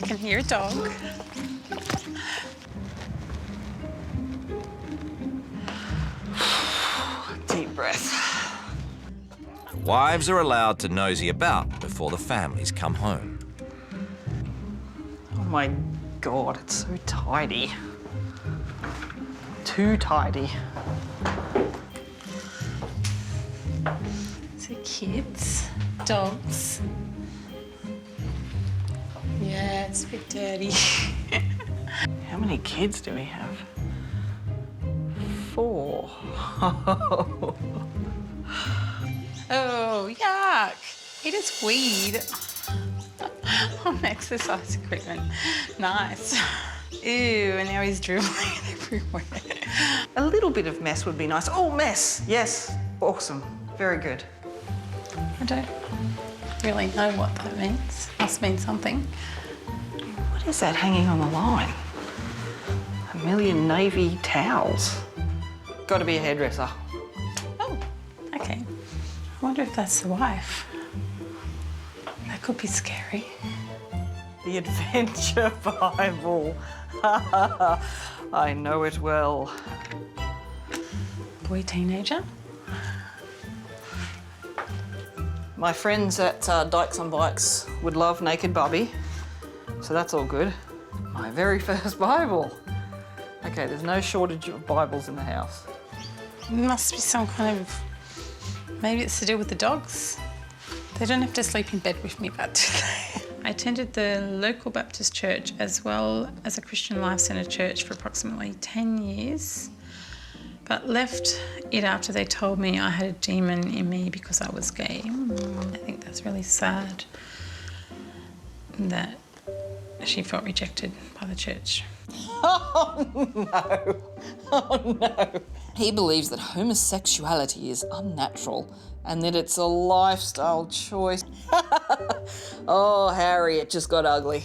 can hear a dog. Deep breath. Wives are allowed to nosy about before the families come home. Oh my God, it's so tidy. Too tidy. So kids, dogs. Yeah, it's a bit dirty. How many kids do we have? 4. Oh, yuck. It is weed. On exercise equipment. Nice. Ew, and now he's dribbling everywhere. A little bit of mess would be nice. Oh, mess. Yes. Awesome. Very good. I don't really know what that means. Must mean something. What is that hanging on the line? A million navy towels. Got to be a hairdresser. Oh, okay. I wonder if that's the wife. That could be scary. The Adventure Bible. I know it well. Boy teenager. My friends at Dykes on Bikes would love Naked Bubby, so that's all good. My very first Bible. Okay, there's no shortage of Bibles in the house. Must be some kind of... Maybe it's to do with the dogs. They don't have to sleep in bed with me, but do they? I attended the local Baptist church as well as a Christian Life Centre church for approximately 10 years, but left it after they told me I had a demon in me because I was gay. I think that's really sad that she felt rejected by the church. Oh, no. Oh, no. He believes that homosexuality is unnatural and that it's a lifestyle choice. Oh, Harry, it just got ugly.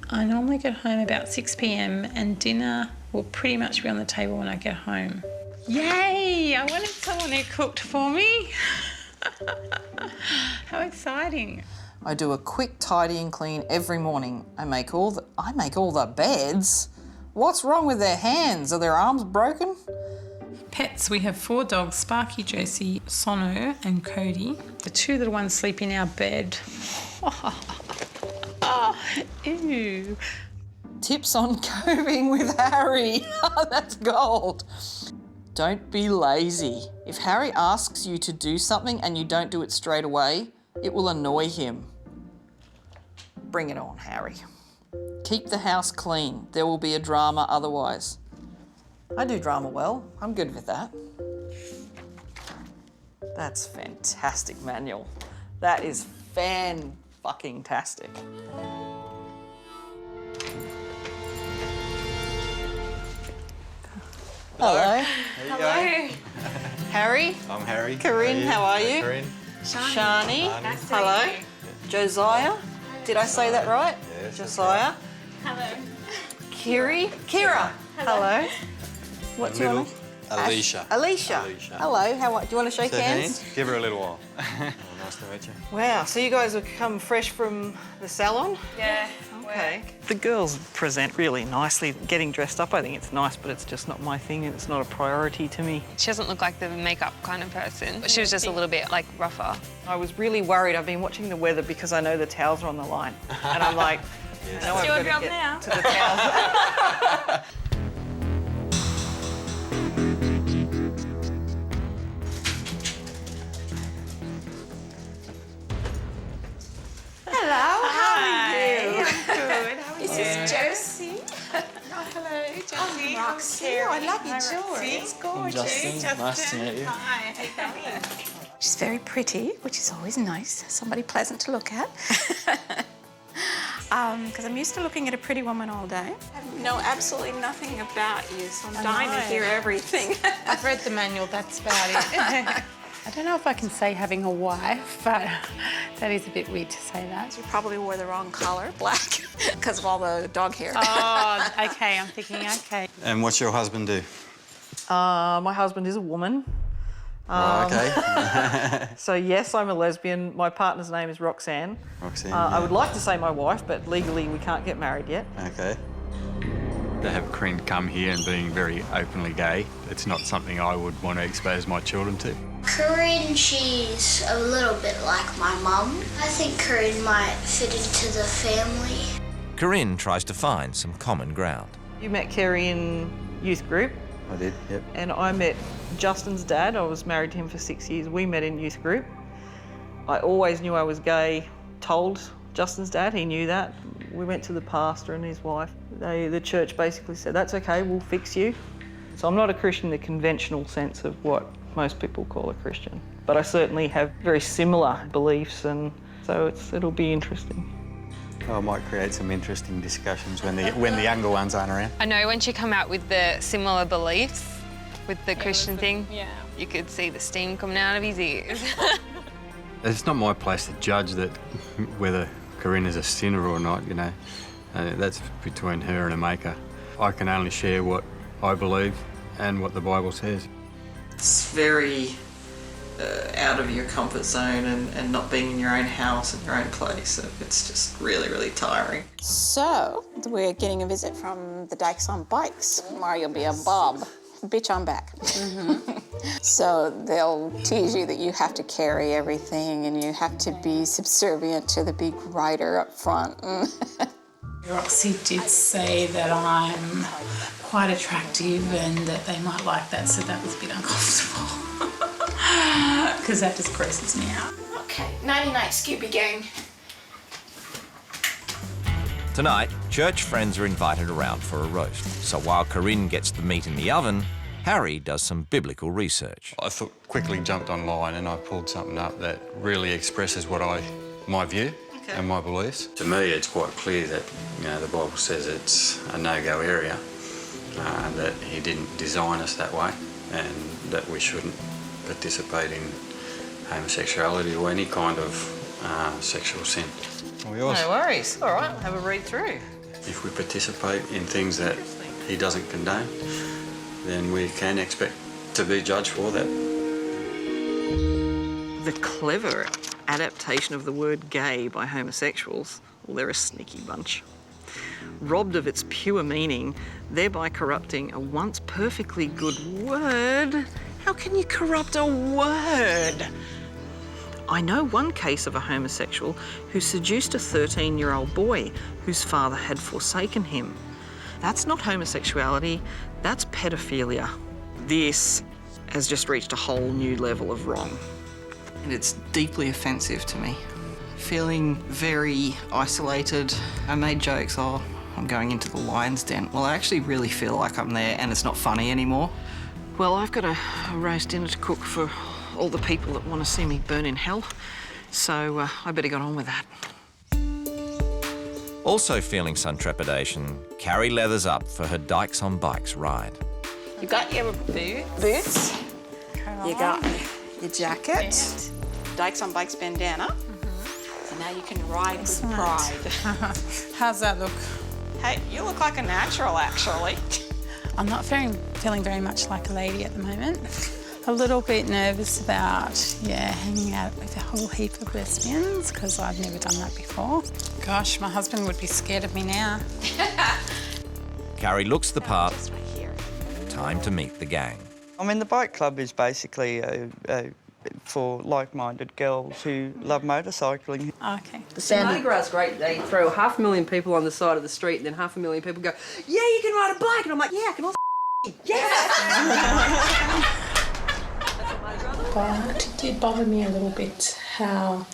I normally get home about 6 p.m. and dinner will pretty much be on the table when I get home. Yay! I wanted someone who cooked for me. How exciting. I do a quick tidy and clean every morning. I make all the beds. What's wrong with their hands? Are their arms broken? Pets, we have 4 dogs, Sparky, Josie, Sono and Cody. The 2 little ones sleep in our bed. Ew. Tips on coping with Harry. That's gold. Don't be lazy. If Harry asks you to do something and you don't do it straight away, it will annoy him. Bring it on, Harry. Keep the house clean. There will be a drama otherwise. I do drama well. I'm good with that. That's fantastic manual. That is fan-fucking-tastic. Hello. Hello. Harry. I'm Harry. Corinne, how are you? Corinne. Shani. Nice to Hello. meet you. Josiah. Did I say that right? Yes. Josiah. Hello. Kira. Hello. What's your name? Alicia. Alicia. Alicia. Hello. Do you want to shake Say hands? Give her a little while. Nice to meet you. Wow. So you guys have come fresh from the salon? Yeah. Okay. The girls present really nicely. Getting dressed up, I think it's nice, but it's just not my thing and it's not a priority to me. She doesn't look like the makeup kind of person. She was just a little bit, like, rougher. I was really worried. I've been watching the weather because I know the towels are on the line. And I'm like, Yes. I know I've your got to job get now. to the towels. Hello, how are you? Good. How are This is Josie. Hello, Josie. Roxy. Oh, I love your jewelry. It's gorgeous. Justin. Nice to meet you. Hi, how you going? She's very pretty, which is always nice. Somebody pleasant to look at. Because I'm used to looking at a pretty woman all day. I know absolutely nothing about you, so I'm dying to hear everything. I've read the manual, that's about it. I don't know if I can say having a wife, but that is a bit weird to say that. You probably wore the wrong color, black, because of all the dog hair. Oh, okay, I'm thinking, okay. And what's your husband do? My husband is a woman. Okay. So yes, I'm a lesbian. My partner's name is Roxanne. Roxanne, I yeah. would like to say my wife, but legally we can't get married yet. Okay. To have Corinne come here and being very openly gay, it's not something I would want to expose my children to. Corinne, she's a little bit like my mum. I think Corinne might fit into the family. Corinne tries to find some common ground. You met Kerry in youth group, I did, yep. and I met Justin's dad. I was married to him for 6 years. We met in youth group. I always knew I was gay, told Justin's dad, he knew that. We went to the pastor and his wife. The church basically said, that's okay, we'll fix you. So I'm not a Christian in the conventional sense of what most people call a Christian, but I certainly have very similar beliefs, and so it'll be interesting. I might create some interesting discussions when the younger ones aren't around. I know when she come out with the similar beliefs with the Christian thing, you could see the steam coming out of his ears. It's not my place to judge that whether Corinne is a sinner or not, you know. That's between her and her maker. I can only share what I believe and what the Bible says. It's very out of your comfort zone and not being in your own house and your own place. It's just really, really tiring. So, we're getting a visit from the Dykes on Bikes. Mario will be a Bob. Bitch, I'm back. So they'll tease you that you have to carry everything and you have to be subservient to the big rider up front. Roxy did say that I'm quite attractive and that they might like that, so that was a bit uncomfortable. Because that just grosses me out. Okay, nighty-night, Scooby Gang. Tonight, church friends are invited around for a roast. So while Corinne gets the meat in the oven, Harry does some biblical research. I quickly jumped online and I pulled something up that really expresses my view and my beliefs. To me, it's quite clear that, you know, the Bible says it's a no-go area, that he didn't design us that way, and that we shouldn't participate in homosexuality or any kind of sexual sin. No worries. All right, I'll have a read through. If we participate in things that he doesn't condone, then we can expect to be judged for that. The clever adaptation of the word gay by homosexuals, well, they're a sneaky bunch. Robbed of its pure meaning, thereby corrupting a once perfectly good word. How can you corrupt a word? I know one case of a homosexual who seduced a 13-year-old boy whose father had forsaken him. That's not homosexuality, that's pedophilia. This has just reached a whole new level of wrong. And it's deeply offensive to me. Feeling very isolated. I made jokes, oh, I'm going into the lion's den. Well, I actually really feel like I'm there and it's not funny anymore. Well, I've got a roast dinner to cook for all the people that want to see me burn in hell, so I better get on with that. Also feeling some trepidation, Carrie leathers up for her Dykes on Bikes ride. You got your boots. You got your jacket. Dykes on Bikes bandana. And now you can ride with pride. How's that look? Hey, you look like a natural, actually. I'm not feeling very much like a lady at the moment. A little bit nervous about, hanging out with a whole heap of lesbians, because I've never done that before. Gosh, my husband would be scared of me now. Carrie looks the part. Time to meet the gang. I mean, the bike club is basically for like-minded girls who love motorcycling. Okay. The Mardi Gras is great. They throw 500,000 people on the side of the street and then 500,000 people go, yeah, you can ride a bike. And I'm like, yeah, I can also yes! But it did bother me a little bit how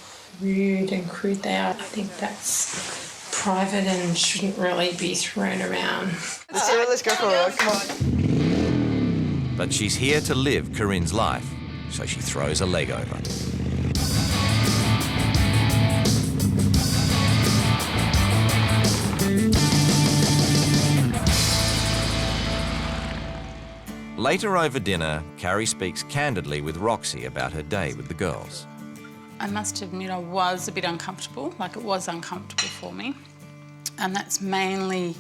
rude and crude they are. I think that's private and shouldn't really be thrown around. Let's go for a ride, come on. But she's here to live Corinne's life, so she throws a leg over. Later over dinner, Carrie speaks candidly with Roxy about her day with the girls. I must admit I was a bit uncomfortable, like it was uncomfortable for me. And that's mainly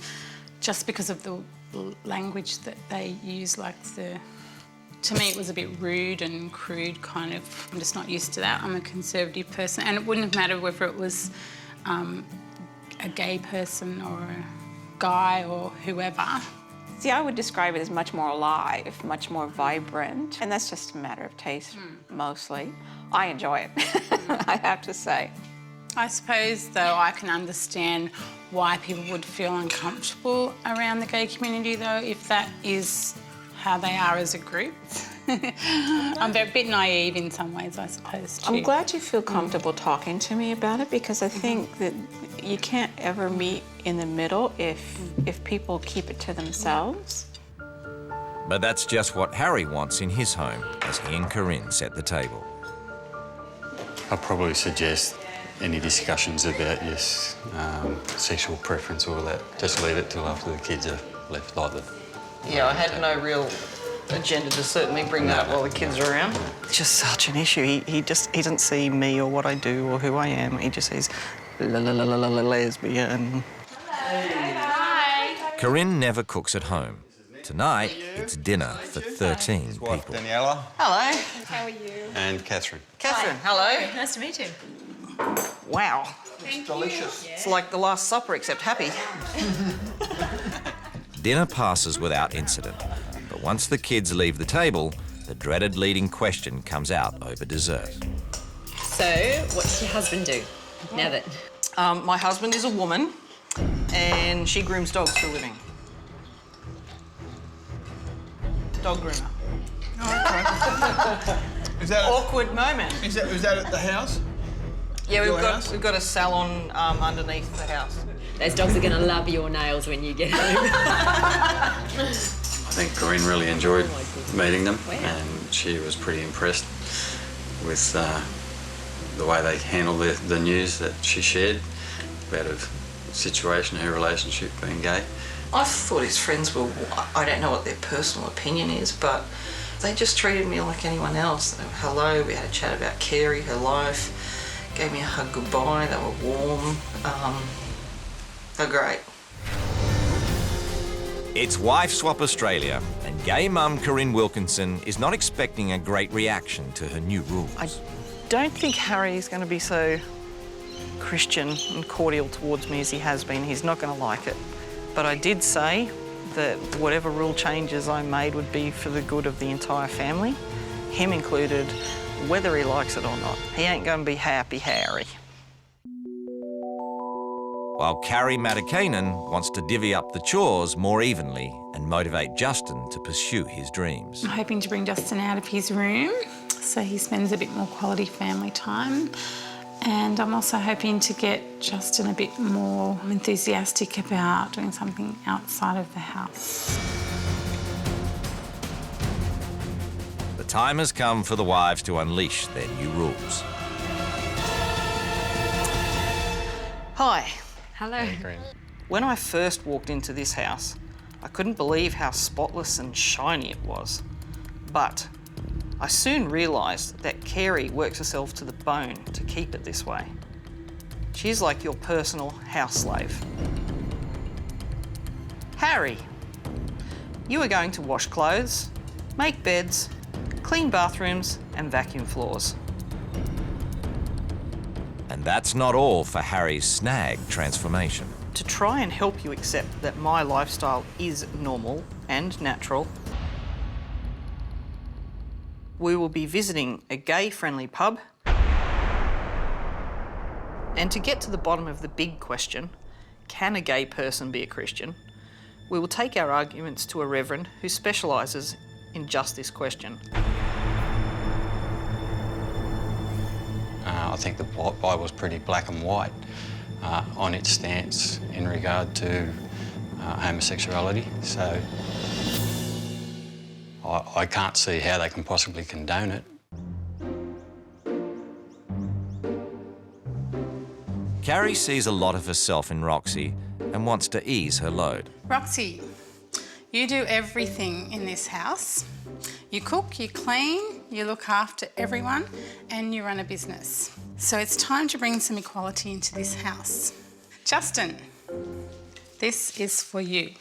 just because of the language that they use, like the To me, it was a bit rude and crude, kind of. I'm just not used to that. I'm a conservative person, and it wouldn't have mattered whether it was a gay person or a guy or whoever. See, I would describe it as much more alive, much more vibrant, and that's just a matter of taste, mostly. I enjoy it, I have to say. I suppose, though, I can understand why people would feel uncomfortable around the gay community, though, if that is how they are as a group. I'm a bit naive in some ways, I suppose, too. I'm glad you feel comfortable talking to me about it, because I think that you can't ever meet in the middle if people keep it to themselves. But that's just what Harry wants in his home as he and Corinne set the table. I'd probably suggest any discussions about your sexual preference or that, just leave it till after the kids are left like that. Yeah, I had no real agenda to certainly bring that up while the kids are around. It's just such an issue. He doesn't see me or what I do or who I am. He just says, lesbian. Hi. Corinne never cooks at home. Tonight, it's dinner for 13 people. Daniela. Hello. How are you? And Catherine. Catherine, hello. Nice to meet you. Wow. Thank delicious. It's like the Last Supper, except happy. Dinner passes without incident, but once the kids leave the table, the dreaded leading question comes out over dessert. So, what does your husband do now that... My husband is a woman, and she grooms dogs for a living. Dog groomer. Is that awkward moment? Is that at the house? Yeah, we've got a salon underneath the house. Those dogs are going to love your nails when you get home. I think Corinne really enjoyed meeting them, and she was pretty impressed with the way they handled the news that she shared about her situation, her relationship, being gay. I thought his friends were, I don't know what their personal opinion is, but they just treated me like anyone else. They were, hello, we had a chat about Carrie, her life, gave me a hug goodbye, they were warm. They're great. It's Wife Swap Australia, and gay mum Corinne Wilkinson is not expecting a great reaction to her new rules. I don't think Harry's going to be so Christian and cordial towards me as he has been. He's not going to like it. But I did say that whatever rule changes I made would be for the good of the entire family, him included, whether he likes it or not. He ain't going to be happy, Harry. While Carrie Matakainen wants to divvy up the chores more evenly and motivate Justin to pursue his dreams. I'm hoping to bring Justin out of his room so he spends a bit more quality family time. And I'm also hoping to get Justin a bit more enthusiastic about doing something outside of the house. The time has come for the wives to unleash their new rules. Hi. Hello. When I first walked into this house, I couldn't believe how spotless and shiny it was. But I soon realised that Carrie works herself to the bone to keep it this way. She's like your personal house slave. Harry, you are going to wash clothes, make beds, clean bathrooms and vacuum floors. And that's not all for Harry's snag transformation. To try and help you accept that my lifestyle is normal and natural, we will be visiting a gay-friendly pub. And to get to the bottom of the big question, can a gay person be a Christian? We will take our arguments to a reverend who specialises in just this question. I think the Bible's pretty black and white on its stance in regard to homosexuality, so I can't see how they can possibly condone it. Carrie sees a lot of herself in Roxy and wants to ease her load. Roxy, you do everything in this house. You cook, you clean, you look after everyone, and you run a business. So it's time to bring some equality into this house. Justin, this is for you.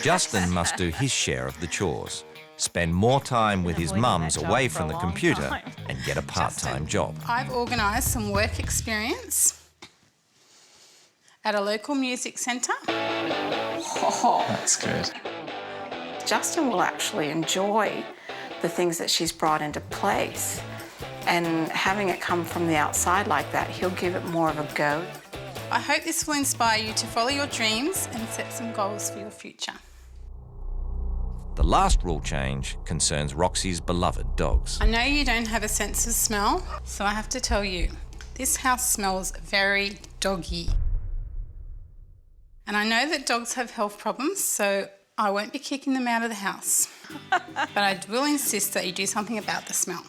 Justin must do his share of the chores, spend more time with his mums away from the computer and get a part-time job. I've organised some work experience at a local music centre. Oh, That's good. Justin will actually enjoy the things that she's brought into place. And having it come from the outside like that, he'll give it more of a go. I hope this will inspire you to follow your dreams and set some goals for your future. The last rule change concerns Roxy's beloved dogs. I know you don't have a sense of smell, so I have to tell you, this house smells very doggy. And I know that dogs have health problems, so I won't be kicking them out of the house. But I will insist that you do something about the smell.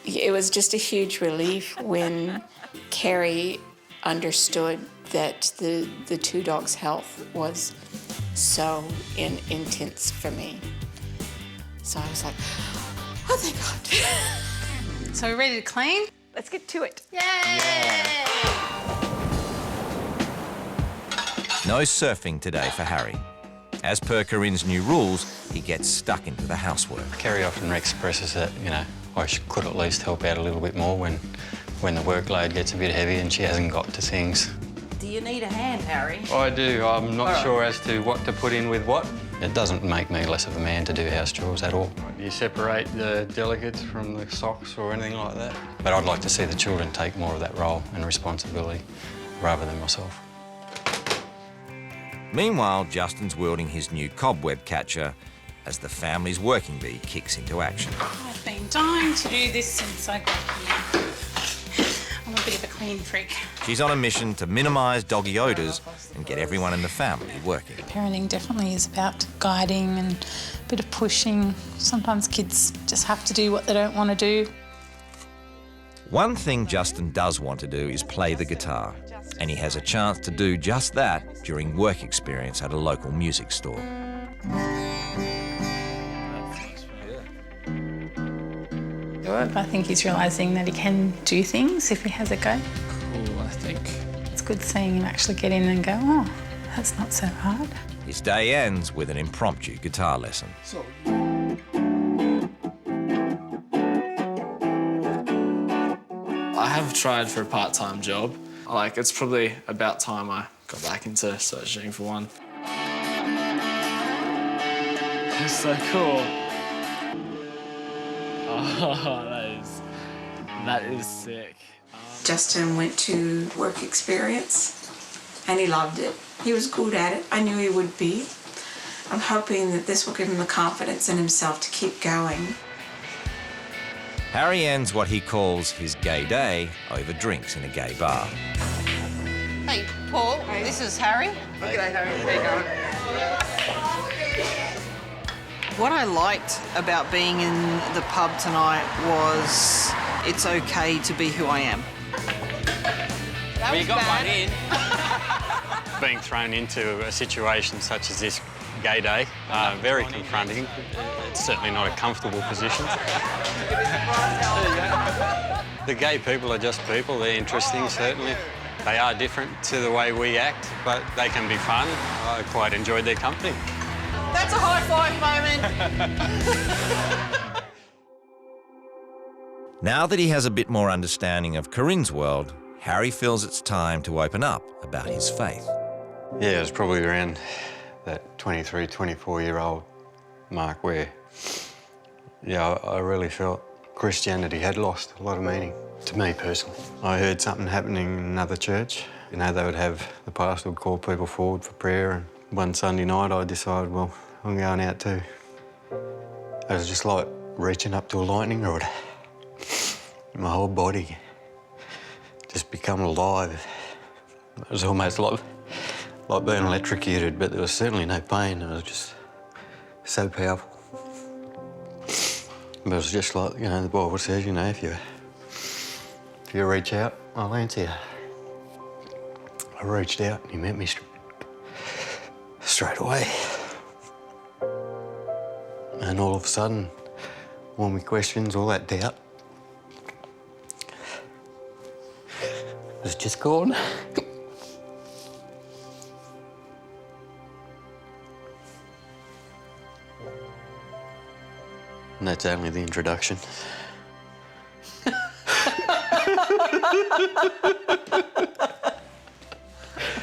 It was just a huge relief when Carrie understood that the two dogs' health was so intense for me. So I was like, oh, thank God. So we're ready to clean? Let's get to it. Yay! No surfing today for Harry. As per Corinne's new rules, he gets stuck into the housework. Carrie often expresses that, you know, I could at least help out a little bit more when the workload gets a bit heavy and she hasn't got to things. Do you need a hand, Harry? I do. I'm not sure as to what to put in with what. It doesn't make me less of a man to do house chores at all. You separate the delegates from the socks or anything like that. But I'd like to see the children take more of that role and responsibility rather than myself. Meanwhile, Justin's wielding his new cobweb catcher as the family's working bee kicks into action. I've been dying to do this since I got here. I'm a bit of a clean freak. She's on a mission to minimise doggy odours and get everyone in the family working. Parenting definitely is about guiding and a bit of pushing. Sometimes kids just have to do what they don't want to do. One thing Justin does want to do is play the guitar, and he has a chance to do just that during work experience at a local music store. I think he's realising that he can do things if he has a go. Cool, I think. It's good seeing him actually get in and go, oh, that's not so hard. His day ends with an impromptu guitar lesson. I have tried for a part-time job. It's probably about time I got back into searching for one. It's so cool. Oh, that is sick. Justin went to work experience and he loved it. He was good at it. I knew he would be. I'm hoping that this will give him the confidence in himself to keep going. Harry ends what he calls his gay day over drinks in a gay bar. Hey, Paul, this is Harry. G'day, Harry. How you going? What I liked about being in the pub tonight was it's okay to be who I am. That was bad. Being thrown into a situation such as this gay day, very confronting. It's certainly not a comfortable position. The gay people are just people. They're interesting, certainly. They are different to the way we act, but they can be fun. I quite enjoyed their company. That's a high five moment. Now that he has a bit more understanding of Corinne's world, Harry feels it's time to open up about his faith. Yeah, it was probably around that 23, 24-year-old mark where, yeah, I really felt Christianity had lost a lot of meaning to me personally. I heard something happening in another church. You know, they would have, the pastor would call people forward for prayer, and one Sunday night I decided, well, I'm going out too. It was just like reaching up to a lightning rod. My whole body just become alive. It was almost like being electrocuted, but there was certainly no pain. It was just so powerful. But it was just like, you know, the Bible says, you know, if you reach out, I'll answer you. I reached out and he met me straight away. And all of a sudden, all my questions, all that doubt, was just gone. And that's only the introduction.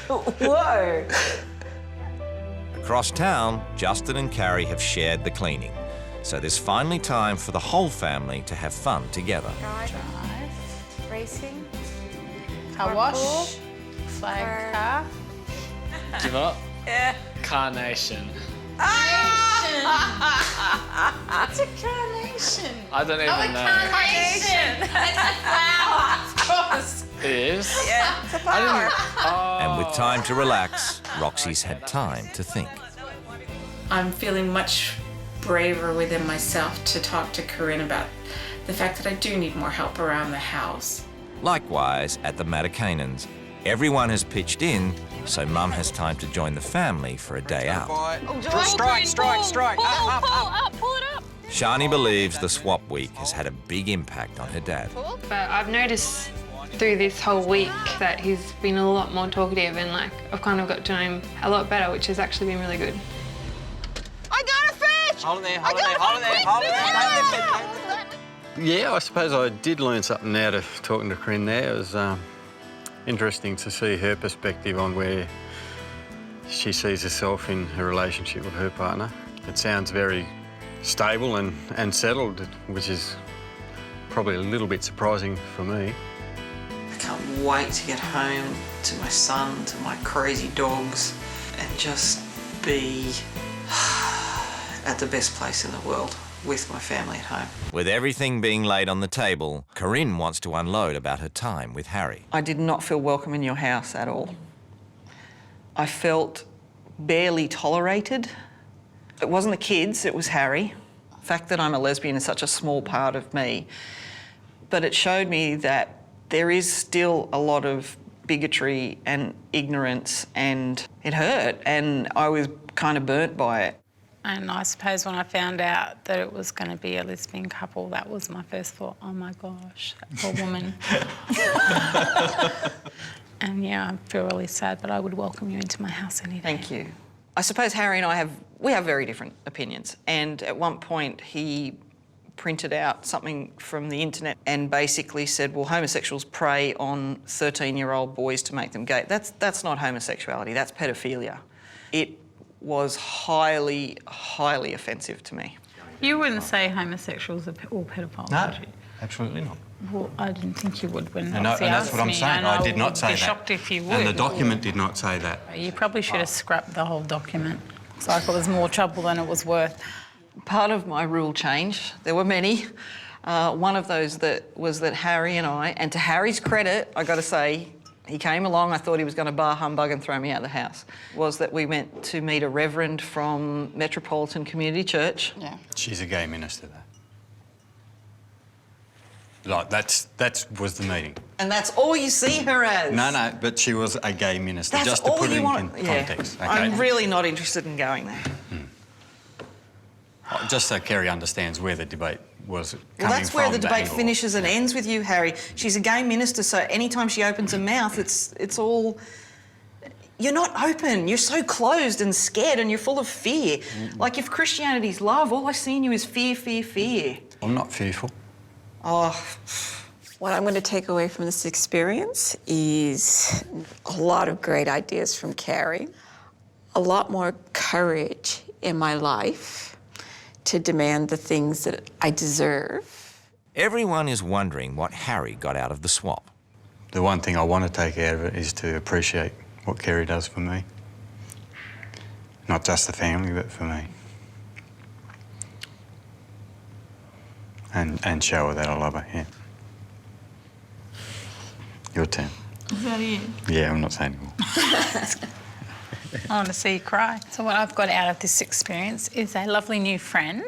Whoa! Across town, Justin and Carrie have shared the cleaning. So there's finally time for the whole family to have fun together. Drive, racing, Car wash, flag car. Give up? Yeah. Carnation. It's a carnation. I don't even know. Carnation. It's a flower, of course. It is? Yeah, it's a flower. And with time to relax, Roxy's had time to think. I'm feeling much braver within myself to talk to Corinne about the fact that I do need more help around the house. Likewise, at the Matacannans, everyone has pitched in, so Mum has time to join the family for a day out. Strike! Pull it up. Shani believes the swap week has had a big impact on her dad. But I've noticed through this whole week that he's been a lot more talkative and like I've kind of got to know him a lot better, which has actually been really good. I got a fish! Hold it there. Yeah, I suppose I did learn something out of talking to Corinne there. It was interesting to see her perspective on where she sees herself in her relationship with her partner. It sounds very stable and settled, which is probably a little bit surprising for me. I can't wait to get home to my son, to my crazy dogs, and just be at the best place in the world with my family at home. With everything being laid on the table, Corinne wants to unload about her time with Harry. I did not feel welcome in your house at all. I felt barely tolerated. It wasn't the kids, it was Harry. The fact that I'm a lesbian is such a small part of me. But it showed me that there is still a lot of bigotry and ignorance, and it hurt, and I was kind of burnt by it. And I suppose when I found out that it was going to be a lesbian couple, that was my first thought, oh my gosh, that poor woman. And yeah, I feel really sad, but I would welcome you into my house any day. Thank you. I suppose Harry and I have very different opinions, and at one point he printed out something from the internet and basically said, well, homosexuals prey on 13-year-old boys to make them gay. That's not homosexuality, that's pedophilia. It was highly, highly offensive to me. You wouldn't say homosexuals are all pedophiles, No, would you? absolutely not. Well, I didn't think you would when And Roxy that's asked what I'm me, saying. and I did not say would be that. shocked if you would. And the document did not say that. You probably should have scrapped the whole document. It's like it was more trouble than it was worth. Part of my rule change, there were many, one of those was that Harry and I, and to Harry's credit, I got to say, he came along, I thought he was going to bar humbug and throw me out of the house, was that we went to meet a reverend from Metropolitan Community Church. Yeah. She's a gay minister, though. Like, that was the meeting. And that's all you see her as? No, but she was a gay minister, That's just to all put it you in want. context. Yeah. Okay? I'm really not interested in going there. Just so Kerry understands where the debate was coming from. Well, that's where the debate angle. finishes and ends with you, Harry. She's a gay minister, so anytime she opens her mouth, it's all... You're not open. You're so closed and scared and you're full of fear. Like, if Christianity's love, all I see in you is fear, fear, fear. I'm not fearful. Oh... What I'm going to take away from this experience is a lot of great ideas from Carrie, a lot more courage in my life to demand the things that I deserve. Everyone is wondering what Harry got out of the swap. The one thing I want to take out of it is to appreciate what Kerry does for me. Not just the family, but for me. And show her that I love her, yeah. Your turn. Is that it? Yeah, I'm not saying anymore. I want to see you cry. So what I've got out of this experience is a lovely new friend.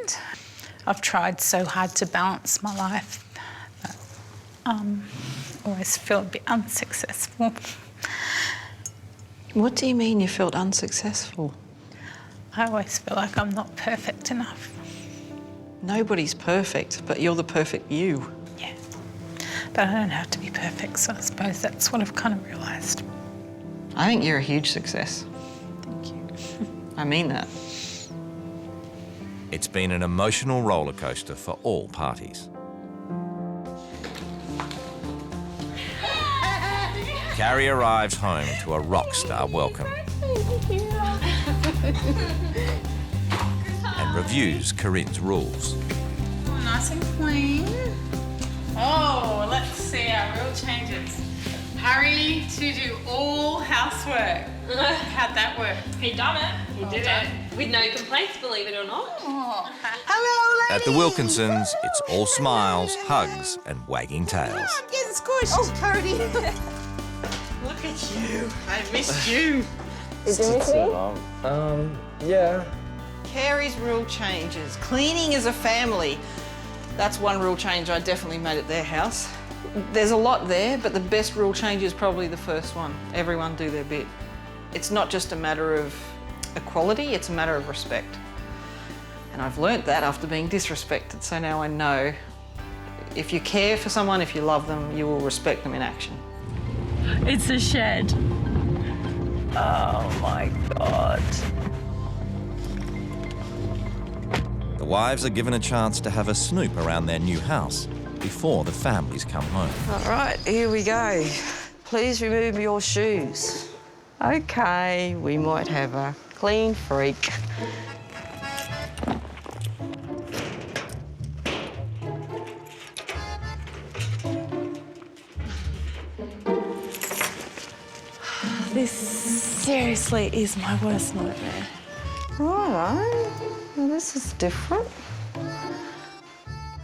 I've tried so hard to balance my life, but always feel a bit unsuccessful. What do you mean you felt unsuccessful? I always feel like I'm not perfect enough. Nobody's perfect, but you're the perfect you. Yeah, but I don't have to be perfect, so I suppose that's what I've kind of realised. I think you're a huge success. Thank you. I mean that. It's been an emotional roller coaster for all parties. Carrie arrives home to a rock star welcome and reviews Corinne's rules. Oh, nice and clean. Oh, let's see our rule changes. Harry to do all housework. How'd that work? He done it. He did it. With no complaints, believe it or not. Oh. Hello, At the Wilkinsons, it's all smiles, hugs and wagging tails. I'm getting squished. Oh, Cody. Look at you. I missed you. Did you miss me? Yeah. Carrie's rule changes. Cleaning as a family. That's one rule change I definitely made at their house. There's a lot there, but the best rule change is probably the first one. Everyone do their bit. It's not just a matter of equality, it's a matter of respect. And I've learnt that after being disrespected, so now I know if you care for someone, if you love them, you will respect them in action. It's a shed. Oh my God. The wives are given a chance to have a snoop around their new house before the families come home. All right, here we go. Please remove your shoes. Okay, we might have a clean freak. This seriously is my worst nightmare. Righto. Well, this is different.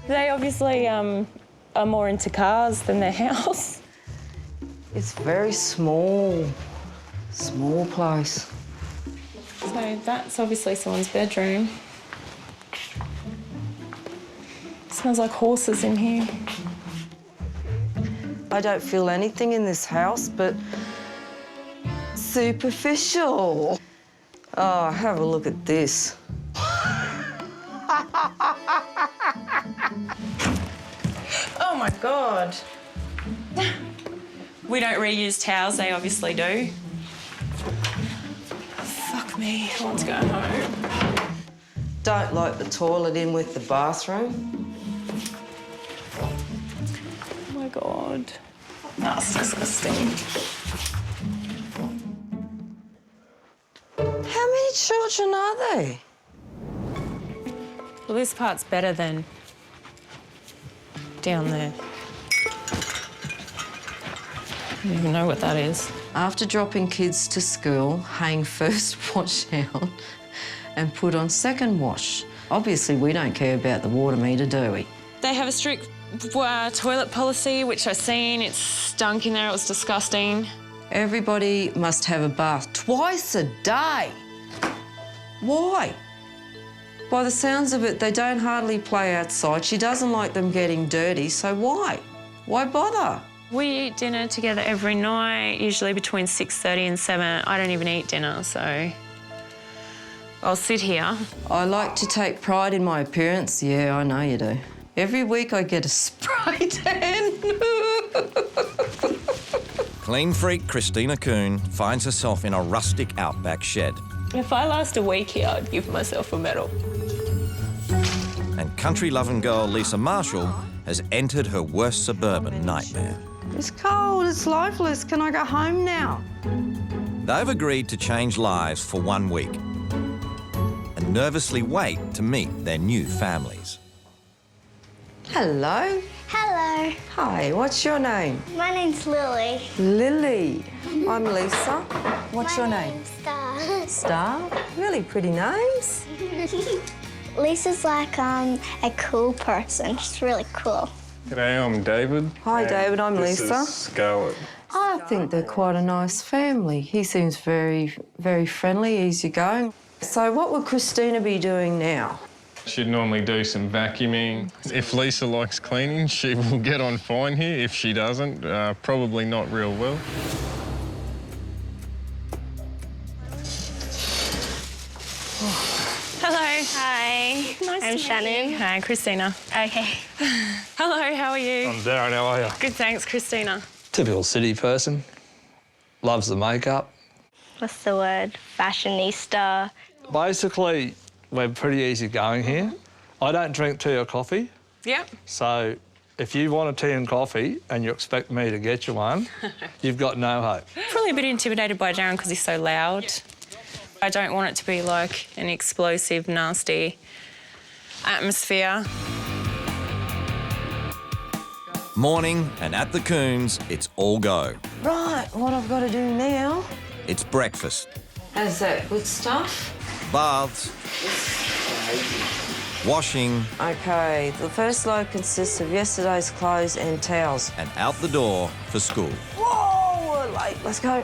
They obviously are more into cars than their house. It's very small. Small place. So that's obviously someone's bedroom. Smells like horses in here. I don't feel anything in this house but superficial. Oh, have a look at this. Oh my God. We don't reuse towels, they obviously do. Fuck me, I want to go home. Don't like the toilet in with the bathroom. Oh my God. That's disgusting. How many children are there? Well, this part's better than down there. I don't even know what that is. After dropping kids to school, hang first wash out and put on second wash. Obviously, we don't care about the water meter, do we? They have a strict toilet policy, which I've seen. It stunk in there, it was disgusting. Everybody must have a bath twice a day. Why? By the sounds of it, they don't hardly play outside. She doesn't like them getting dirty, so why? Why bother? We eat dinner together every night, usually between 6:30 and 7. I don't even eat dinner, so I'll sit here. I like to take pride in my appearance. Yeah, I know you do. Every week I get a spray tan. Clean freak Christina Kuhn finds herself in a rustic outback shed. If I last a week here, I'd give myself a medal. And country-loving girl Lisa Marshall has entered her worst suburban nightmare. It's cold, it's lifeless. Can I go home now? They've agreed to change lives for 1 week and nervously wait to meet their new families. Hello. Hello, Hi, what's your name? my name's Lily. Lily. I'm Lisa. What's your name? Star. Star. Really pretty names. Lisa's like a cool person. She's really cool. G'day, I'm David. Hi, David, I'm this Lisa. Is Scarlett. I think they're quite a nice family. He seems very, very friendly, easygoing. So what would Christina be doing now? She'd normally do some vacuuming. If Lisa likes cleaning, she will get on fine here. If she doesn't, probably not real well. Hello. Hi. Nice I'm to Shannon. meet you. Hi, Christina. Okay. Hello, how are you? I'm Darren, how are you? Good, thanks, Christina. Typical city person. Loves the makeup. What's the word? Fashionista. Basically, we're pretty easy going here. I don't drink tea or coffee. Yep. So if you want a tea and coffee and you expect me to get you one, you've got no hope. Probably a bit intimidated by Darren because he's so loud. I don't want it to be like an explosive, nasty atmosphere. Morning, and at the Coons, it's all go. Right, what I've got to do now... It's breakfast, Is that good stuff? baths, washing, OK, the first load consists of yesterday's clothes and towels. and out the door for school. Whoa, we're late. Let's go.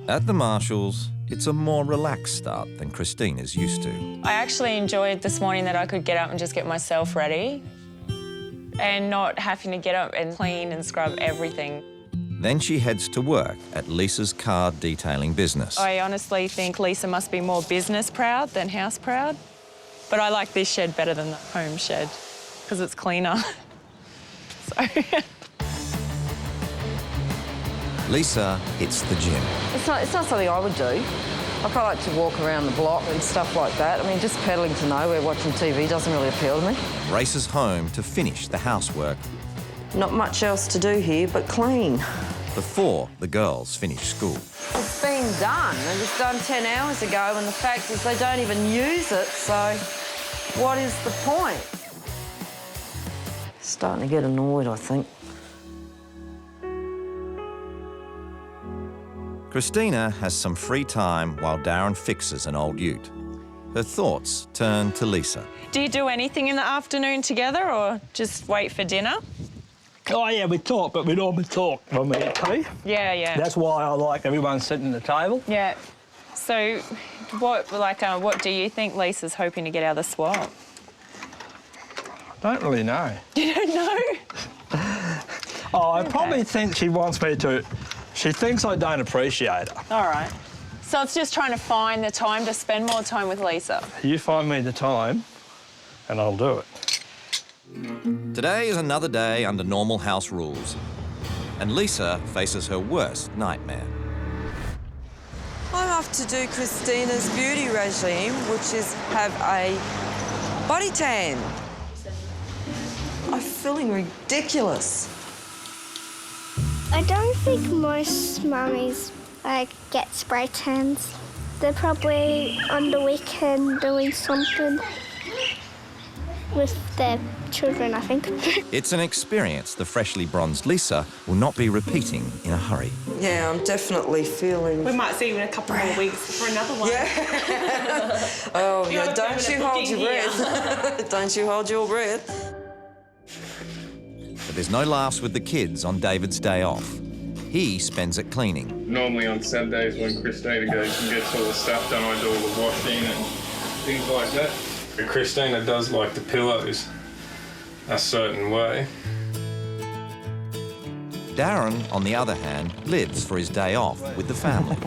At the Marshalls, it's a more relaxed start than Christina's used to. I actually enjoyed this morning that I could get up and just get myself ready and not having to get up and clean and scrub everything. Then she heads to work at Lisa's car detailing business. I honestly think Lisa must be more business proud than house proud. But I like this shed better than the home shed because it's cleaner. So... Lisa hits the gym. It's not something I would do. I quite like to walk around the block and stuff like that. I mean, just pedalling to nowhere watching TV doesn't really appeal to me. Races home to finish the housework Not much else to do here but clean. before the girls finish school. It's been done. It was done 10 hours ago, and the fact is they don't even use it, so what is the point? Starting to get annoyed, I think. Christina has some free time while Darren fixes an old ute. Her thoughts turn to Lisa. Do you do anything in the afternoon together or just wait for dinner? Oh, yeah, we talk, but we normally talk when we eat tea. Yeah. That's why I like everyone sitting at the table. Yeah. So what do you think Lisa's hoping to get out of the swap? I don't really know. You don't know? Oh, I probably think she wants me to... She thinks I don't appreciate her. All right. So it's just trying to find the time to spend more time with Lisa. You find me the time, and I'll do it. Today is another day under normal house rules, and Lisa faces her worst nightmare. I'm off to do Christina's beauty regime, which is have a body tan. I'm feeling ridiculous. I don't think most mummies get spray tans. They're probably on the weekend doing something with their children, I think. It's an experience the freshly bronzed Lisa will not be repeating in a hurry. Yeah, I'm definitely feeling... We might see you in a couple more weeks for another one. Yeah. Oh, yeah, don't you hold your breath. Don't you hold your breath. But there's no laughs with the kids on David's day off. He spends it cleaning. Normally on Saturdays when Christina goes and gets all the stuff done, I do all the washing and things like that. But Christina does like the pillows a certain way. Darren, on the other hand, lives for his day off with the family.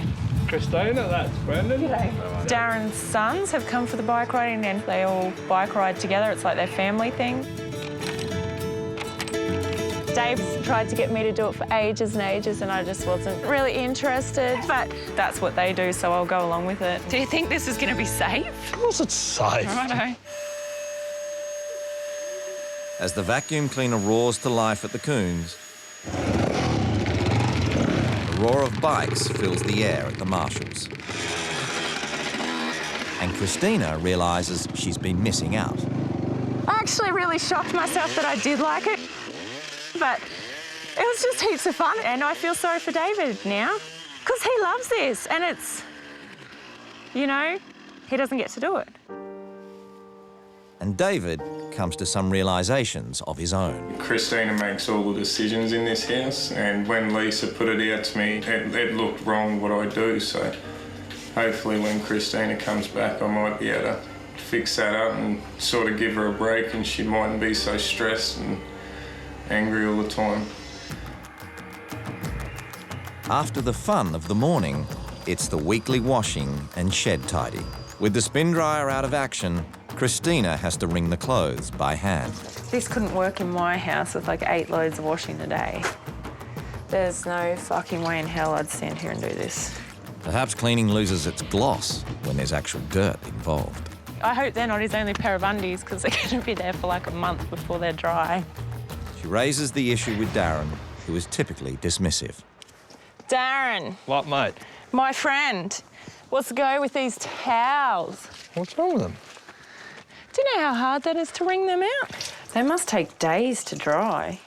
Christina, that's Brendan. G'day. Darren's sons have come for the bike riding and they all bike ride together. It's like their family thing. Dave's tried to get me to do it for ages and ages and I just wasn't really interested, but that's what they do, so I'll go along with it. Do you think this is going to be safe? Of course it's safe. Righto. As the vacuum cleaner roars to life at the Coons, the roar of bikes fills the air at the Marshalls. And Christina realises she's been missing out. I actually really shocked myself that I did like it. But it was just heaps of fun and I feel sorry for David now because he loves this and it's, you know, he doesn't get to do it. And David comes to some realisations of his own. Christina makes all the decisions in this house, and when Lisa put it out to me, it looked wrong what I do, so hopefully when Christina comes back I might be able to fix that up and sort of give her a break and she mightn't be so stressed and angry all the time. After the fun of the morning, it's the weekly washing and shed tidy. With the spin dryer out of action, Christina has to wring the clothes by hand. This couldn't work in my house with like 8 loads of washing a day. There's no fucking way in hell I'd stand here and do this. Perhaps cleaning loses its gloss when there's actual dirt involved. I hope they're not his only pair of undies because they're going to be there for like a month before they're dry. She raises the issue with Darren, who is typically dismissive. Darren. What, mate? My friend. What's the go with these towels? What's wrong with them? Do you know how hard that is to wring them out? They must take days to dry.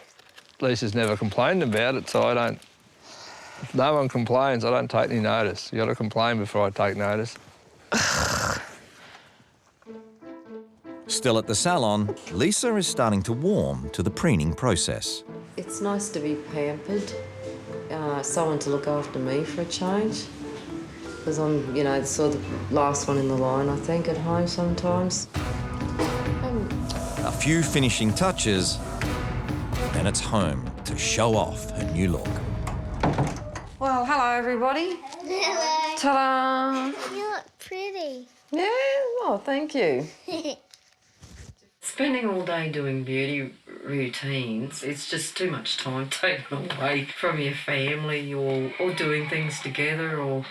Lisa's never complained about it, so I don't... If no one complains, I don't take any notice. You got to complain before I take notice. Still at the salon, Lisa is starting to warm to the preening process. It's nice to be pampered, someone to look after me for a change. Because I'm, you know, sort of the last one in the line, I think, at home sometimes. A few finishing touches, then it's home to show off her new look. Well, hello, everybody. Hello. Ta-da! You look pretty. Yeah, well, thank you. Spending all day doing beauty routines, it's just too much time taken away from your family or doing things together or,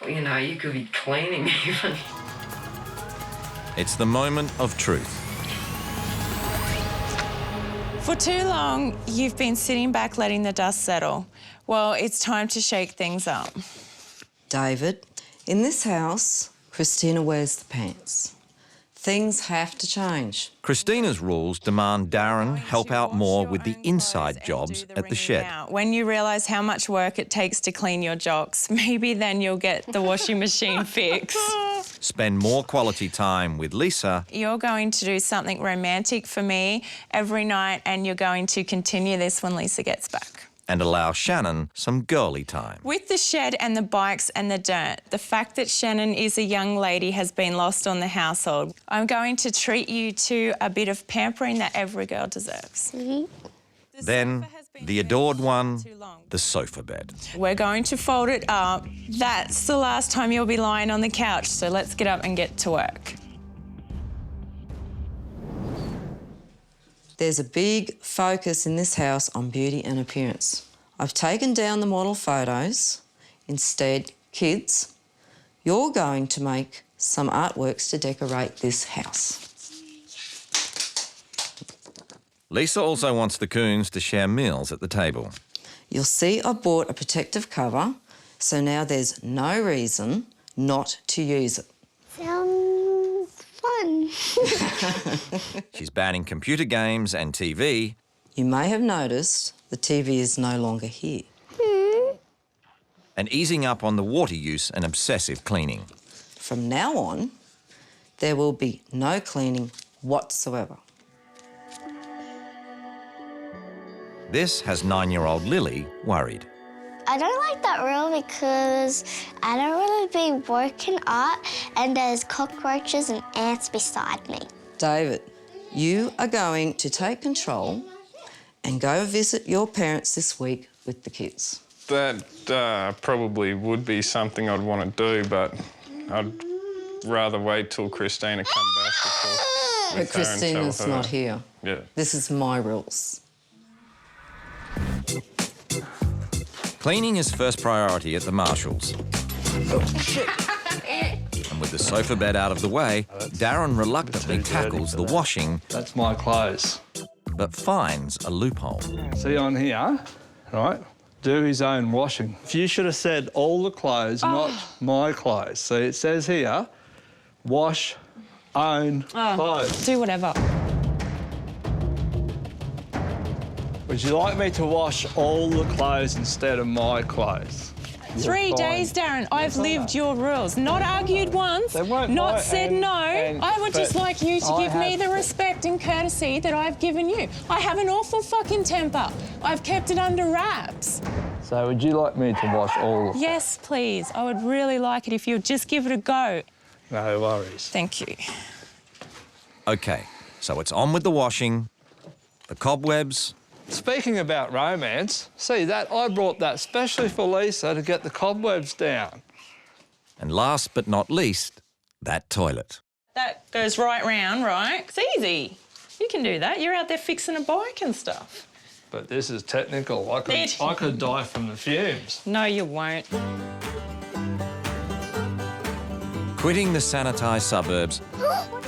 you know, you could be cleaning even. It's the moment of truth. For too long, you've been sitting back letting the dust settle. Well, it's time to shake things up. David, in this house, Christina wears the pants. Things have to change. Christina's rules demand Darren help out more with the inside jobs at the shed. When you realise how much work it takes to clean your jocks, maybe then you'll get the washing machine fixed. Spend more quality time with Lisa. You're going to do something romantic for me every night, and you're going to continue this when Lisa gets back. And allow Shannon some girly time. With the shed and the bikes and the dirt, the fact that Shannon is a young lady has been lost on the household. I'm going to treat you to a bit of pampering that every girl deserves. Then, the adored one, the sofa bed. We're going to fold it up. That's the last time you'll be lying on the couch, so let's get up and get to work. There's a big focus in this house on beauty and appearance. I've taken down the model photos. Instead, kids, you're going to make some artworks to decorate this house. Lisa also wants the Coons to share meals at the table. You'll see I bought a protective cover, so now there's no reason not to use it. Sounds fun. She's banning computer games and TV. You may have noticed the TV is no longer here. And easing up on the water use and obsessive cleaning. From now on, there will be no cleaning whatsoever. This has 9-year-old Lily worried. I don't like that rule because I don't really be working art and there's cockroaches and ants beside me. David, you are going to take control and go visit your parents this week with the kids. That probably would be something I'd want to do, but I'd rather wait till Christina come back before. But Christina's not here. Yeah. This is my rules. Cleaning is first priority at the Marshalls. And with the sofa bed out of the way, Darren reluctantly tackles the washing. That's my clothes. But finds a loophole. See on here, right? Do his own washing. You should have said all the clothes, not my clothes. See, it says here, wash own clothes. Do whatever. Would you like me to wash all the clothes instead of my clothes? 3 days, Darren. I've lived your rules. Not argued once, not said no. I would just like you to give me the respect and courtesy that I've given you. I have an awful fucking temper. I've kept it under wraps. So would you like me to wash all of them? Yes, please. I would really like it if you would just give it a go. No worries. Thank you. OK, so it's on with the washing, the cobwebs. Speaking about romance, see that? I brought that specially for Lisa to get the cobwebs down. And last but not least, that toilet. That goes right round, right? It's easy. You can do that. You're out there fixing a bike and stuff. But this is technical. I could die from the fumes. No, you won't. Quitting the sanitised suburbs,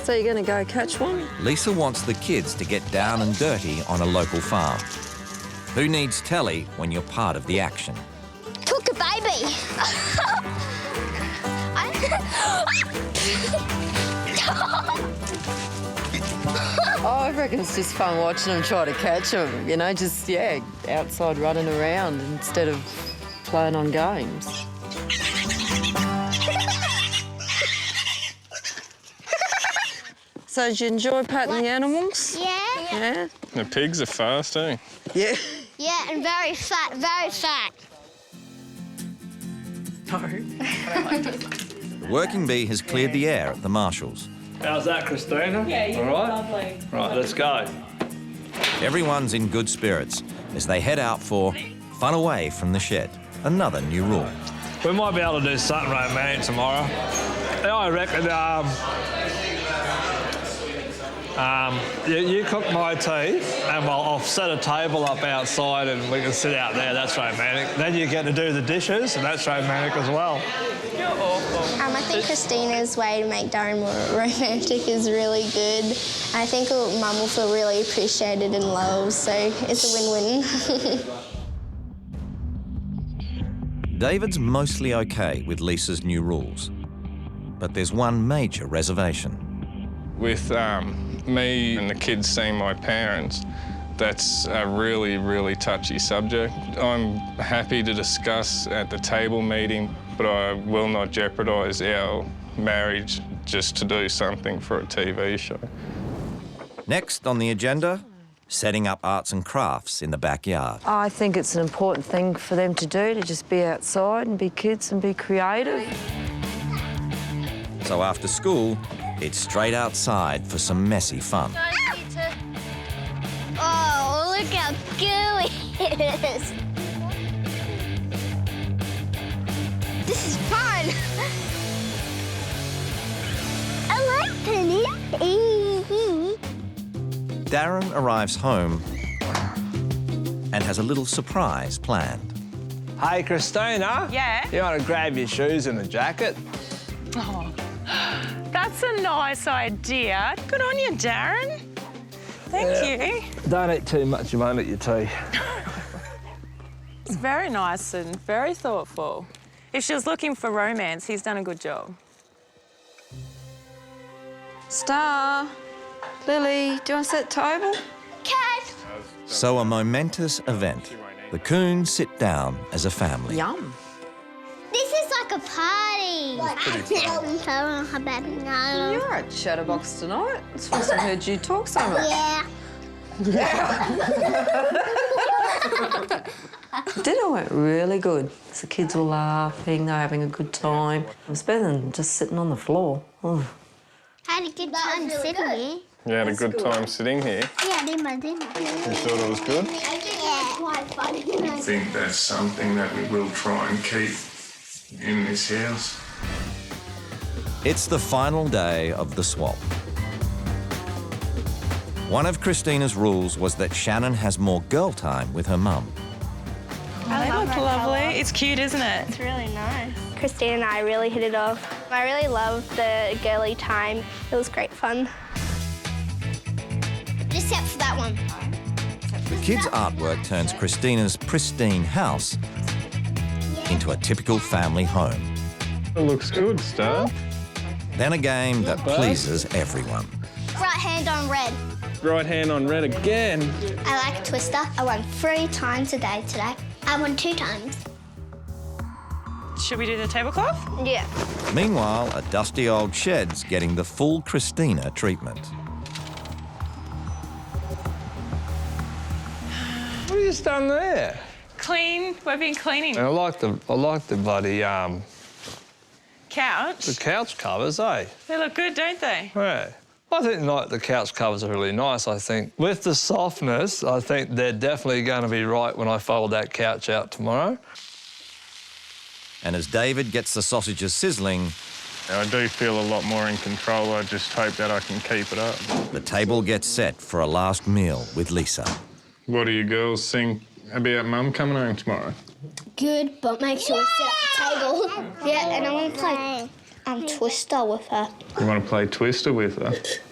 So you're going to go catch one? Lisa wants the kids to get down and dirty on a local farm. Who needs telly when you're part of the action? Took a baby. Oh, I reckon it's just fun watching them try to catch them, you know, just, yeah, outside running around instead of playing on games. So did you enjoy patting the animals? Yeah. Yeah? The pigs are fast, eh? Yeah. Yeah, and very fat, very fat. No. The working bee has cleared the air at the Marshalls. How's that, Christina? Yeah, you're All right? lovely. Right, let's go. Everyone's in good spirits as they head out for fun away from the shed. Another new rule. We might be able to do something romantic tomorrow. Yeah, I reckon you cook my tea and I'll set a table up outside and we can sit out there. That's romantic. Then you get to do the dishes and that's romantic as well. You're awful. I think Christina's way to make Darren more romantic is really good. I think Mum will feel really appreciated and loved, so it's a win-win. David's mostly okay with Lisa's new rules, but there's one major reservation. With me and the kids seeing my parents, that's a really, really touchy subject. I'm happy to discuss at the table meeting, but I will not jeopardise our marriage just to do something for a TV show. Next on the agenda, setting up arts and crafts in the backyard. I think it's an important thing for them to do, to just be outside and be kids and be creative. So after school, it's straight outside for some messy fun. Oh, look how gooey it is. This is fun. I like tennis. Darren arrives home and has a little surprise planned. Hey, Christina? Yeah? You want to grab your shoes and a jacket? Oh, that's a nice idea. Good on you, Darren. Thank you. Don't eat too much, you won't eat your tea. It's very nice and very thoughtful. If she was looking for romance, he's done a good job. Star, Lily, do you want to set the table? Cat. So a momentous event. The Coons sit down as a family. Yum. This is like a party. You're at Chatterbox tonight. It's the first time I heard you talk so much. Yeah. Dinner went really good. The kids were laughing, they were having a good time. It was better than just sitting on the floor. Oh. Had a good time sitting here. You had a good time sitting here? Yeah, I did my dinner. You thought it was good? Yeah. I think that's something that we will try and keep in this house. It's the final day of the swap. One of Christina's rules was that Shannon has more girl time with her mum. They look lovely. It's cute, isn't it? It's really nice. Christine and I really hit it off. I really loved the girly time. It was great fun. Except for that one. The kids' artwork turns Christina's pristine house into a typical family home. It looks good, Star. Then a game that pleases everyone. Right hand on red. Right hand on red again. I like a twister. I won 3 times a day today. I won 2 times. Should we do the tablecloth? Yeah. Meanwhile, a dusty old shed's getting the full Christina treatment. What have you just done there? Clean. We've been cleaning. I like the bloody Couch. the couch covers, eh? They look good, don't they? Yeah. I think like the couch covers are really nice, I think. With the softness, I think they're definitely going to be right when I fold that couch out tomorrow. And as David gets the sausages sizzling, I do feel a lot more in control. I just hope that I can keep it up. the table gets set for a last meal with Lisa. What do you girls think about Mum coming home tomorrow? Good, but make sure we sit at the table. Yeah, and I want to play Twister with her. You want to play Twister with her?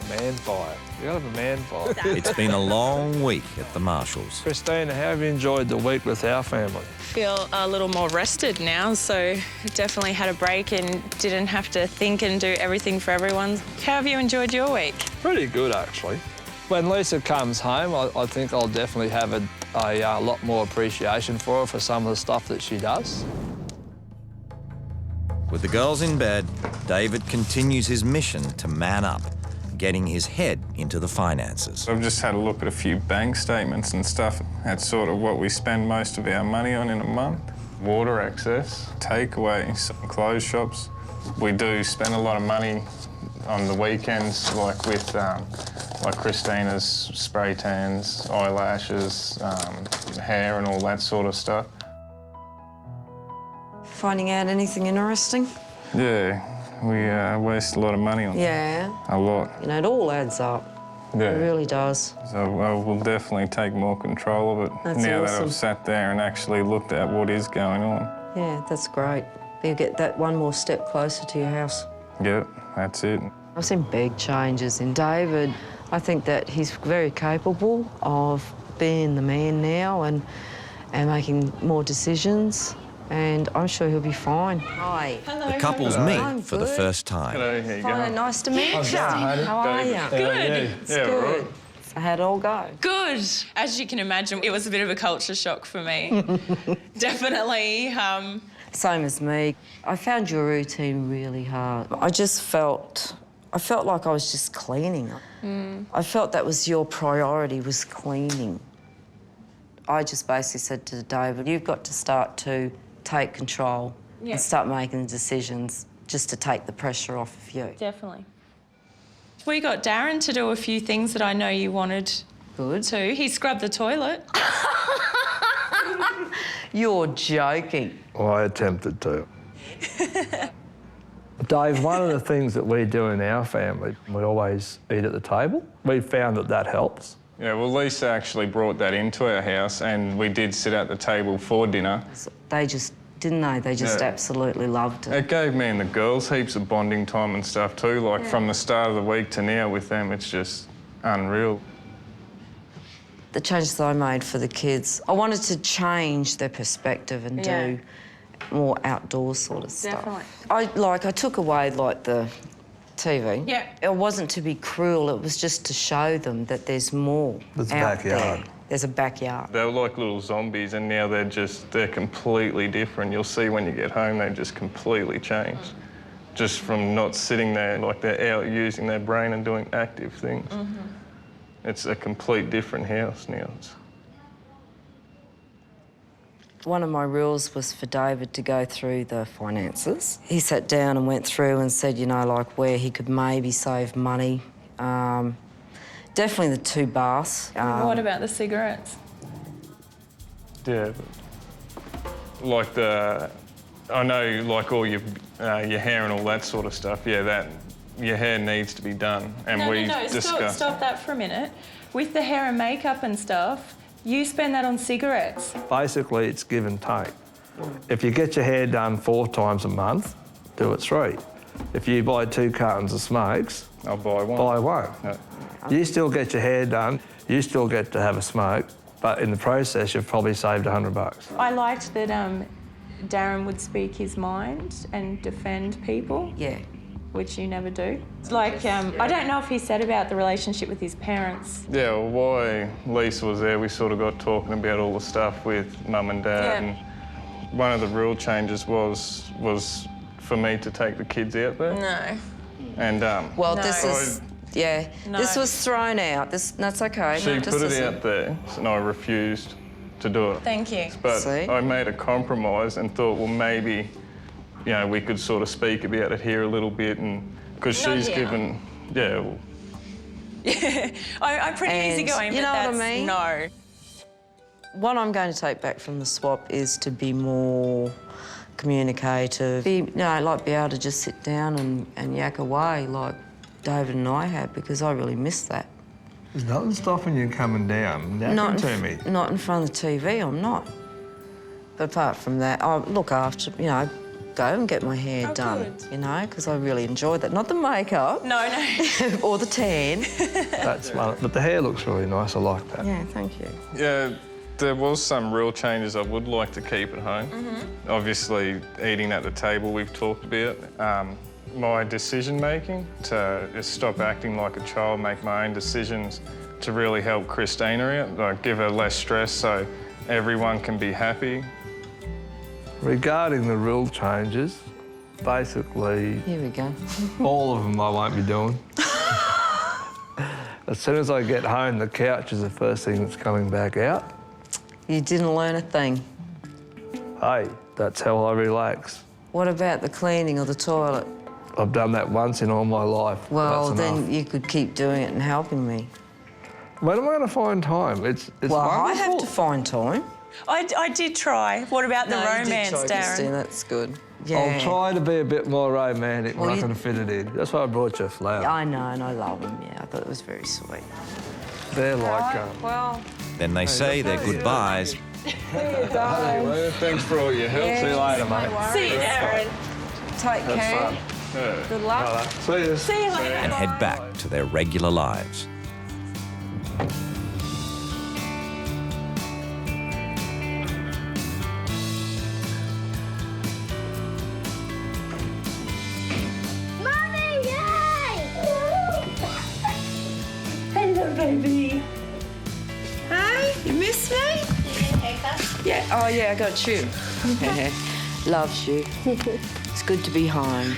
Man fire. You gotta have a man fire. It's been a long week at the Marshalls. Christina, how have you enjoyed the week with our family? Feel a little more rested now, so definitely had a break and didn't have to think and do everything for everyone. How have you enjoyed your week? Pretty good, actually. When Lisa comes home, I think I'll definitely have a lot more appreciation for her for some of the stuff that she does. With the girls in bed, David continues his mission to man up, getting his head into the finances. I've just had a look at a few bank statements and stuff. That's sort of what we spend most of our money on in a month. Water access, takeaways, clothes shops. We do spend a lot of money on the weekends, like with like Christina's spray tans, eyelashes, hair and all that sort of stuff. Finding out anything interesting? Yeah, we waste a lot of money on it. Yeah. A lot. You know, it all adds up. Yeah. It really does. So we'll definitely take more control of it That's now that awesome. I've sat there and actually looked at what is going on. Yeah, that's great. You get that one more step closer to your house. Yep, that's it. I've seen big changes in David. I think that he's very capable of being the man now and making more decisions, and I'm sure he'll be fine. Hi. The couples meet for the first time. Hello, how you Fine, going? nice to meet you. Honey. How are you? Good. It's good. So how'd it all go? Good. As you can imagine, it was a bit of a culture shock for me. Definitely. Same as me. I found your routine really hard. I felt like I was just cleaning. I felt that was your priority, was cleaning. I just basically said to David, you've got to start to take control and start making decisions just to take the pressure off of you. Definitely. We got Darren to do a few things that I know you wanted to. He scrubbed the toilet. You're joking. Well, I attempted to. Dave, one of the things that we do in our family, we always eat at the table. We found that helps. Yeah, well, Lisa actually brought that into our house and we did sit at the table for dinner. They just, didn't they? They just absolutely loved it. It gave me and the girls heaps of bonding time and stuff too. Like from the start of the week to now with them, it's just unreal. The changes I made for the kids, I wanted to change their perspective and do more outdoor sort of stuff. Definitely. I took away like the TV. Yeah. It wasn't to be cruel, it was just to show them that there's more There's a out backyard. there. There's a backyard. They were like little zombies and now they're completely different. You'll see when you get home, they've just completely changed. Just from not sitting there, like they're out using their brain and doing active things. It's a complete different house now. One of my rules was for David to go through the finances. He sat down and went through and said, you know, like where he could maybe save money. Definitely the 2 baths. What about the cigarettes? Yeah, like I know like all your hair and all that sort of stuff, your hair needs to be done. And we discussed... Stop that for a minute. With the hair and makeup and stuff, you spend that on cigarettes. Basically, it's give and take. If you get your hair done 4 times a month, do it 3. If you buy 2 cartons of smokes, I'll buy one. Buy one. Yeah. You still get your hair done, you still get to have a smoke, but in the process, you've probably saved $100. I liked that Darren would speak his mind and defend people. Yeah. Which you never do. Like, I don't know if he said about the relationship with his parents. Yeah, well, while Lisa was there, we sort of got talking about all the stuff with Mum and Dad. And one of the rule changes was for me to take the kids out there. No. And well, this is this was thrown out. That's okay. She put it out there, and I refused to do it. Thank you. But I made a compromise and thought, well, maybe, you know, we could sort of speak about it here a little bit, and because she's given, well. I'm pretty easygoing, you but know that's what I mean? no. What I'm going to take back from the swap is to be more communicative. Be able to just sit down and yak away like David and I had, because I really miss that. There's nothing stopping you coming down, yakking to me. Not in front of the TV, I'm not. But apart from that, I look after, go go and get my hair done, you know, because I really enjoyed that. Not the makeup. No. Or the tan. That's one. But the hair looks really nice. I like that. Yeah, thank you. Yeah, there was some real changes I would like to keep at home. Obviously, eating at the table we've talked about. My decision-making, to stop acting like a child, make my own decisions, to really help Christina out, like give her less stress so everyone can be happy. Regarding the rule changes, basically... Here we go. all of them I won't be doing. As soon as I get home, the couch is the first thing that's coming back out. You didn't learn a thing. Hey, that's how I relax. What about the cleaning of the toilet? I've done that once in all my life. Well, That's then enough. you could keep doing it and helping me. When am I going to find time? It's well, wonderful. I have to find time. I did try. What about the romance, you did try, Darren? Christine, that's good. Yeah. I'll try to be a bit more romantic Well, when I you- can fit it in. That's why I brought you a flower. I know, and I love them, yeah. I thought it was very sweet. They're like... Well... Then they say their goodbyes Well, thanks for all your help. Yeah, See you later, mate. See you, Darren. Take That's care. fun. Good luck. See you. See you later. and head back to their regular lives. Mummy, yay! Hello, baby. Hey, you miss me? Yeah, oh yeah, I got you. Loves you. It's good to be home.